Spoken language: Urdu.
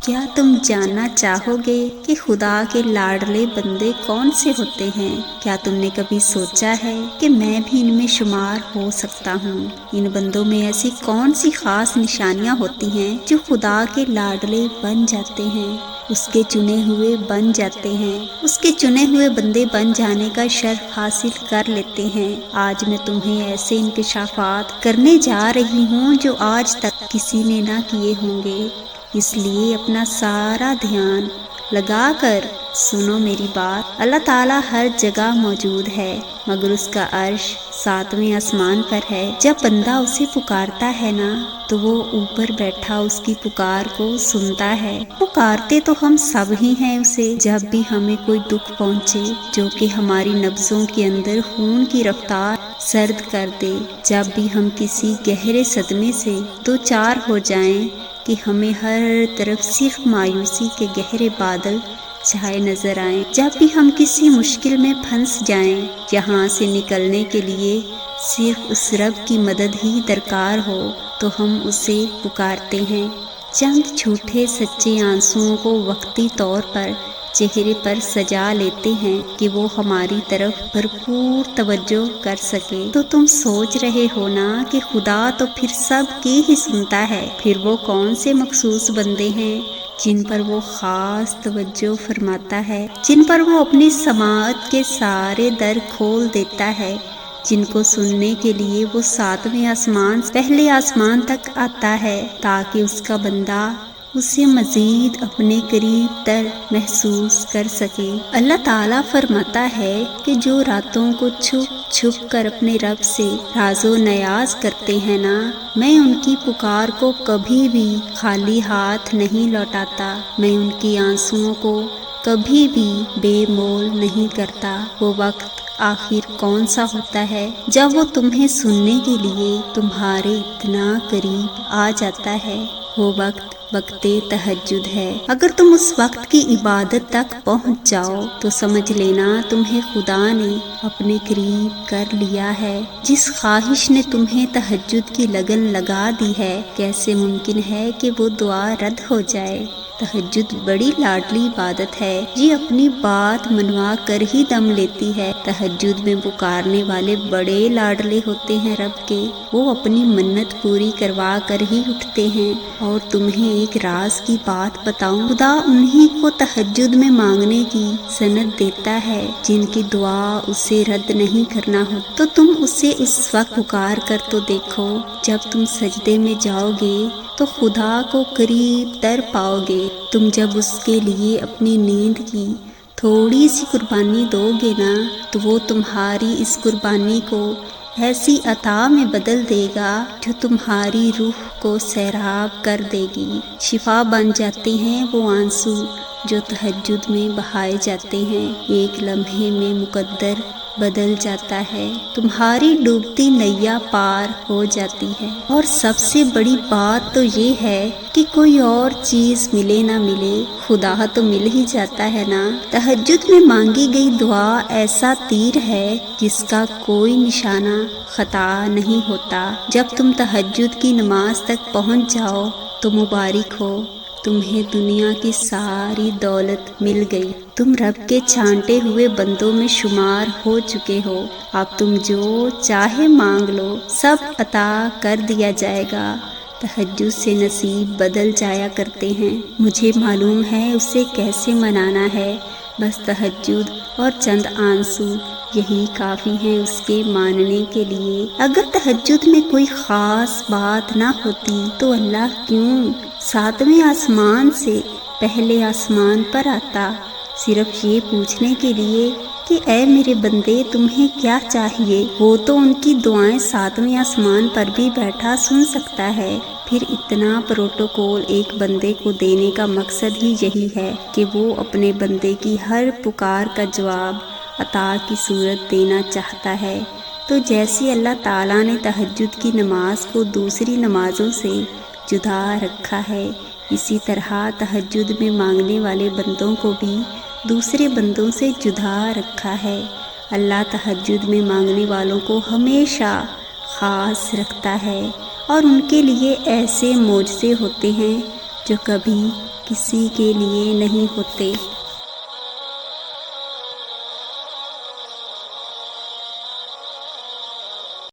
کیا تم جاننا چاہو گے کہ خدا کے لاڈلے بندے کون سے ہوتے ہیں؟ کیا تم نے کبھی سوچا ہے کہ میں بھی ان میں شمار ہو سکتا ہوں؟ ان بندوں میں ایسی کون سی خاص نشانیاں ہوتی ہیں جو خدا کے لاڈلے بن جاتے ہیں، اس کے چنے ہوئے بن جاتے ہیں، اس کے چنے ہوئے بندے بن جانے کا شرف حاصل کر لیتے ہیں؟ آج میں تمہیں ایسے انکشافات کرنے جا رہی ہوں جو آج تک کسی نے نہ کیے ہوں گے، اس لیے اپنا سارا دھیان لگا کر سنو میری بات۔ اللہ تعالیٰ ہر جگہ موجود ہے مگر اس کا عرش 7ویں آسمان پر ہے۔ جب بندہ اسے پکارتا ہے نا تو وہ اوپر بیٹھا اس کی پکار کو سنتا ہے۔ پکارتے تو ہم سب ہی ہیں اسے، جب بھی ہمیں کوئی دکھ پہنچے جو کہ ہماری نبضوں کے اندر خون کی رفتار سرد کر دے، جب بھی ہم کسی گہرے صدمے سے دوچار ہو جائیں کہ ہمیں ہر طرف صرف مایوسی کے گہرے بادل چھائے نظر آئیں، جب بھی ہم کسی مشکل میں پھنس جائیں، یہاں سے نکلنے کے لیے صرف اس رب کی مدد ہی درکار ہو تو ہم اسے پکارتے ہیں۔ چند جھوٹے سچے آنسوؤں کو وقتی طور پر چہرے پر سجا لیتے ہیں کہ وہ ہماری طرف بھرپور توجہ کر سکے۔ تو تم سوچ رہے ہو نا کہ خدا تو پھر سب کی ہی سنتا ہے، پھر وہ کون سے مخصوص بندے ہیں جن پر وہ خاص توجہ فرماتا ہے، جن پر وہ اپنی سماعت کے سارے در کھول دیتا ہے، جن کو سننے کے لیے وہ 7ویں آسمان سے پہلے آسمان تک آتا ہے تاکہ اس کا بندہ اسے مزید اپنے قریب تر محسوس کر سکے۔ اللہ تعالیٰ فرماتا ہے کہ جو راتوں کو چھپ چھپ کر اپنے رب سے راز و نیاز کرتے ہیں نا، میں ان کی پکار کو کبھی بھی خالی ہاتھ نہیں لوٹاتا، میں ان کی آنسوؤں کو کبھی بھی بے مول نہیں کرتا۔ وہ وقت آخر کون سا ہوتا ہے جب وہ تمہیں سننے کے لیے تمہارے اتنا قریب آ جاتا ہے؟ وہ وقت وقت تہجد ہے۔ اگر تم اس وقت کی عبادت تک پہنچ جاؤ تو سمجھ لینا تمہیں خدا نے اپنے قریب کر لیا ہے۔ جس خواہش نے تمہیں تہجد کی لگن لگا دی ہے، کیسے ممکن ہے کہ وہ دعا رد ہو جائے؟ تہجد بڑی لاڈلی عبادت ہے، یہ اپنی بات منوا کر ہی دم لیتی ہے۔ تہجد میں پکارنے والے بڑے لاڈلے ہوتے ہیں رب کے، وہ اپنی منت پوری کروا کر ہی اٹھتے ہیں۔ اور تمہیں ایک راز کی بات بتاؤں، خدا انہی کو تہجد میں مانگنے کی سند دیتا ہے جن کی دعا اسے رد نہیں کرنا ہو۔ تو تم اسے اس وقت پکار کر تو دیکھو جب تم سجدے میں جاؤ گے تو خدا کو قریب تر پاؤ گے۔ تم جب اس کے لیے اپنی نیند کی تھوڑی سی قربانی دو گے نا تو وہ تمہاری اس قربانی کو ایسی عطا میں بدل دے گا جو تمہاری روح کو سیراب کر دے گی۔ شفا بن جاتے ہیں وہ آنسو جو تہجد میں بہائے جاتے ہیں، ایک لمحے میں مقدر بدل جاتا ہے، تمہاری ڈوبتی نیا پار ہو جاتی ہے۔ اور سب سے بڑی بات تو یہ ہے کہ کوئی اور چیز ملے نہ ملے، خدا تو مل ہی جاتا ہے نا۔ تہجد میں مانگی گئی دعا ایسا تیر ہے جس کا کوئی نشانہ خطا نہیں ہوتا۔ جب تم تہجد کی نماز تک پہنچ جاؤ تو مبارک ہو، تمہیں دنیا کی ساری دولت مل گئی، تم رب کے چھانٹے ہوئے بندوں میں شمار ہو چکے ہو۔ اب تم جو چاہے مانگ لو، سب عطا کر دیا جائے گا۔ تہجد سے نصیب بدل جایا کرتے ہیں، مجھے معلوم ہے اسے کیسے منانا ہے۔ بس تہجد اور چند آنسو یہی کافی ہیں اس کے ماننے کے لیے۔ اگر تہجد میں کوئی خاص بات نہ ہوتی تو اللہ کیوں 7ویں آسمان سے پہلے آسمان پر آتا، صرف یہ پوچھنے کے لیے کہ اے میرے بندے تمہیں کیا چاہیے؟ وہ تو ان کی دعائیں 7ویں آسمان پر بھی بیٹھا سن سکتا ہے۔ پھر اتنا پروٹوکول ایک بندے کو دینے کا مقصد ہی یہی ہے کہ وہ اپنے بندے کی ہر پکار کا جواب عطا کی صورت دینا چاہتا ہے۔ تو جیسے اللہ تعالیٰ نے تہجد کی نماز کو دوسری نمازوں سے جدا رکھا ہے، اسی طرح تہجد میں مانگنے والے بندوں کو بھی دوسرے بندوں سے جدا رکھا ہے۔ اللہ تہجد میں مانگنے والوں کو ہمیشہ خاص رکھتا ہے اور ان کے لیے ایسے معجزے ہوتے ہیں جو کبھی کسی کے لیے نہیں ہوتے۔